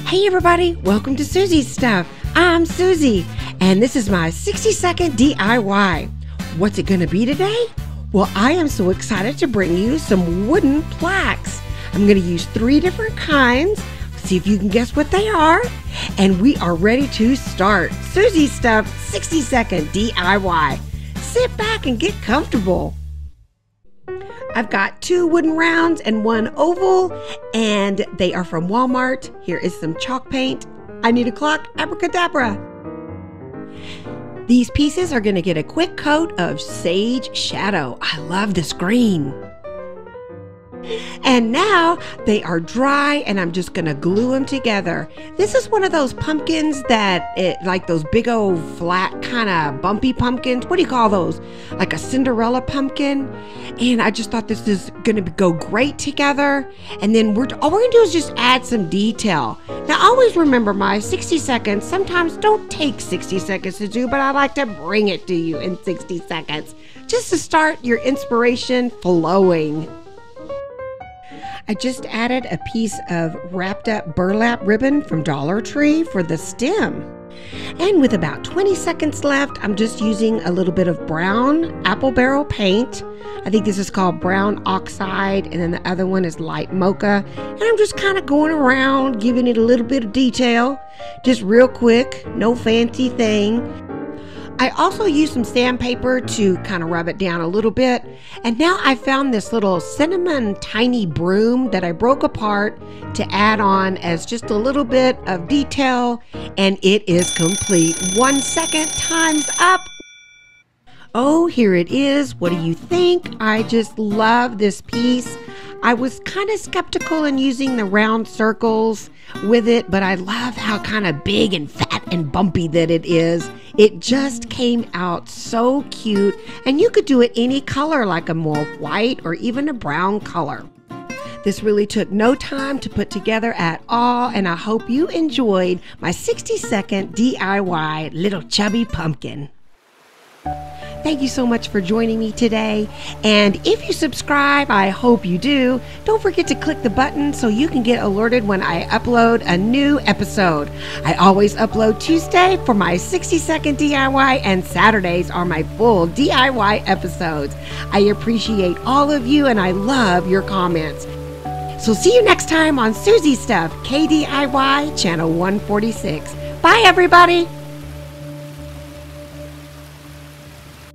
Hey everybody, welcome to Soozie's Stuff. I'm Soozie, and this is my 60-second DIY. What's it gonna be today? Well, I am so excited to bring you some wooden plaques. I'm gonna use 3 different kinds. See if you can guess what they are. And we are ready to start Soozie's Stuff 60-second DIY. Sit back and get comfortable. I've got 2 wooden rounds and 1 oval, and they are from Walmart. Here is some chalk paint. I need a clock, abracadabra. These pieces are going to get a quick coat of sage shadow. I love this green. And now they are dry, and I'm just going to glue them together. This is one of those pumpkins like those big old flat kind of bumpy pumpkins. What do you call those? Like a Cinderella pumpkin. And I just thought this is going to go great together. And then all we're going to do is just add some detail. Now, always remember my 60 seconds sometimes don't take 60 seconds to do, but I like to bring it to you in 60 seconds just to start your inspiration flowing. I just added a piece of wrapped up burlap ribbon from Dollar Tree for the stem. And with about 20 seconds left, I'm just using a little bit of brown apple barrel paint. I think this is called brown oxide, and then the other one is light mocha. And I'm just kind of going around, giving it a little bit of detail, just real quick, no fancy thing. I also used some sandpaper to kind of rub it down a little bit. And now I found this little cinnamon tiny broom that I broke apart to add on as just a little bit of detail. And it is complete. 1 second, time's up. Oh, here it is. What do you think? I just love this piece. I was kind of skeptical in using the round circles with it, but I love how kind of big and fat and bumpy that it is. It just came out so cute, and you could do it any color, like a more white or even a brown color. This really took no time to put together at all, and I hope you enjoyed my 60-second DIY little chubby pumpkin. Thank you so much for joining me today. And if you subscribe, I hope you do, don't forget to click the button so you can get alerted when I upload a new episode. I always upload Tuesday for my 60-second DIY, and Saturdays are my full DIY episodes. I appreciate all of you, and I love your comments. So see you next time on Soozie's Stuff, KDIY Channel 146. Bye, everybody.